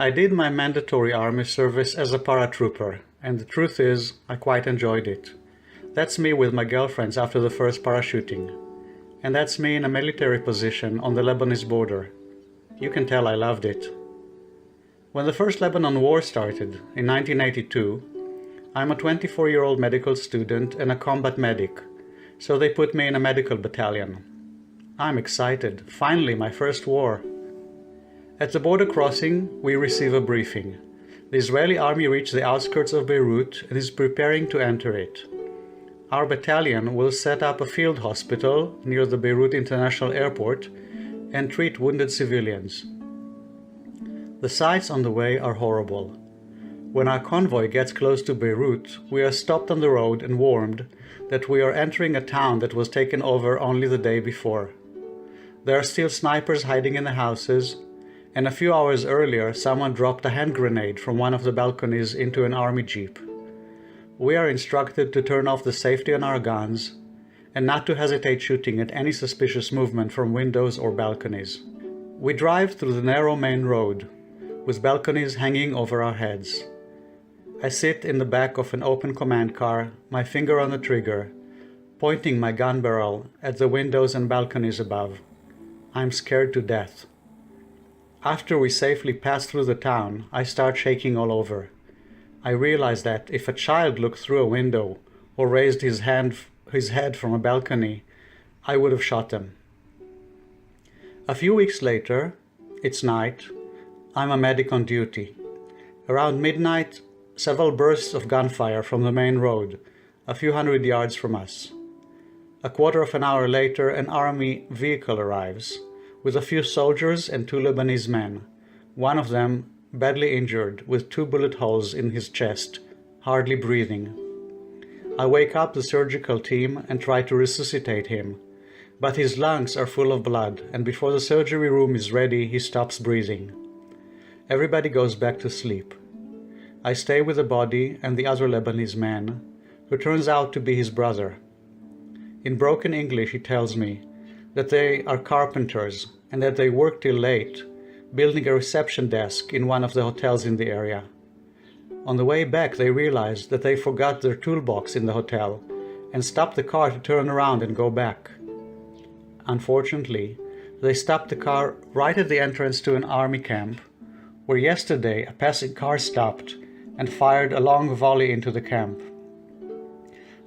I did my mandatory army service as a paratrooper, and the truth is, I quite enjoyed it. That's me with my girlfriends after the first parachuting. And that's me in a military position on the Lebanese border. You can tell I loved it. When the First Lebanon War started, in 1982, I'm a 24-year-old medical student and a combat medic, so they put me in a medical battalion. I'm excited, finally my first war. At the border crossing, we receive a briefing. The Israeli army reached the outskirts of Beirut and is preparing to enter it. Our battalion will set up a field hospital near the Beirut International Airport and treat wounded civilians. The sights on the way are horrible. When our convoy gets close to Beirut, we are stopped on the road and warned that we are entering a town that was taken over only the day before. There are still snipers hiding in the houses, and a few hours earlier someone dropped a hand grenade from one of the balconies into an army jeep. We are instructed to turn off the safety on our guns and not to hesitate shooting at any suspicious movement from windows or balconies. We drive through the narrow main road, with balconies hanging over our heads. I sit in the back of an open command car, my finger on the trigger, pointing my gun barrel at the windows and balconies above. I'm scared to death. After we safely pass through the town, I start shaking all over. I realize that if a child looked through a window or raised his head from a balcony, I would have shot them. A few weeks later, it's night. I'm a medic on duty. Around midnight, several bursts of gunfire from the main road, a few hundred yards from us. A quarter of an hour later, an army vehicle arrives, with a few soldiers and two Lebanese men, one of them badly injured with 2 bullet holes in his chest, hardly breathing. I wake up the surgical team and try to resuscitate him, but his lungs are full of blood, and before the surgery room is ready, he stops breathing. Everybody goes back to sleep. I stay with the body and the other Lebanese man, who turns out to be his brother. In broken English, he tells me that they are carpenters and that they work till late, building a reception desk in one of the hotels in the area. On the way back, they realized that they forgot their toolbox in the hotel and stopped the car to turn around and go back. Unfortunately, they stopped the car right at the entrance to an army camp, where yesterday a passing car stopped and fired a long volley into the camp.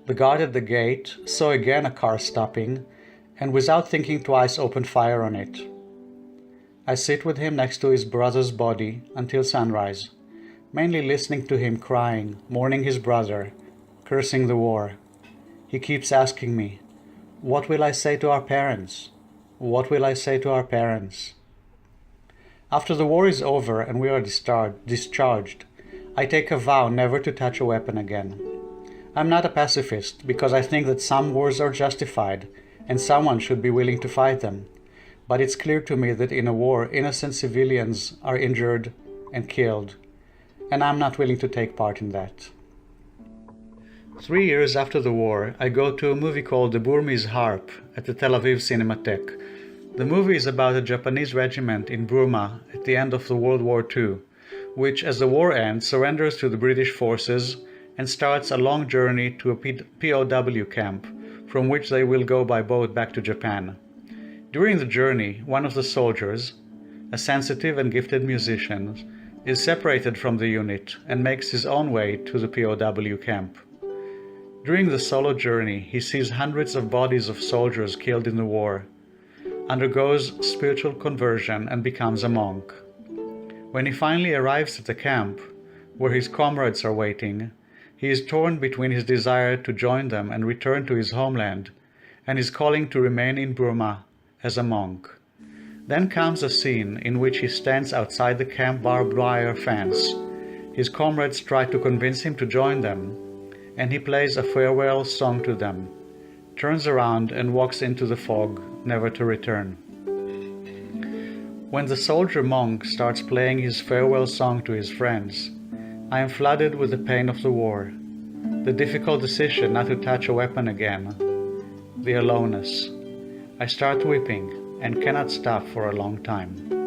The guard at the gate saw again a car stopping and without thinking twice opened fire on it. I sit with him next to his brother's body until sunrise, mainly listening to him crying, mourning his brother, cursing the war. He keeps asking me, "What will I say to our parents? What will I say to our parents?" After the war is over and we are discharged, I take a vow never to touch a weapon again. I'm not a pacifist because I think that some wars are justified and someone should be willing to fight them. But it's clear to me that in a war, innocent civilians are injured and killed, and I'm not willing to take part in that. 3 years after the war, I go to a movie called The Burmese Harp at the Tel Aviv Cinematheque. The movie is about a Japanese regiment in Burma at the end of the World War II, which, as the war ends, surrenders to the British forces and starts a long journey to a POW camp, from which they will go by boat back to Japan. During the journey, one of the soldiers, a sensitive and gifted musician, is separated from the unit and makes his own way to the POW camp. During the solo journey, he sees hundreds of bodies of soldiers killed in the war, undergoes spiritual conversion and becomes a monk. When he finally arrives at the camp, where his comrades are waiting, he is torn between his desire to join them and return to his homeland, and his calling to remain in Burma as a monk. Then comes a scene in which he stands outside the camp barbed wire fence. His comrades try to convince him to join them, and he plays a farewell song to them, turns around and walks into the fog, never to return. When the soldier monk starts playing his farewell song to his friends, I am flooded with the pain of the war, the difficult decision not to touch a weapon again, the aloneness. I start weeping and cannot stop for a long time.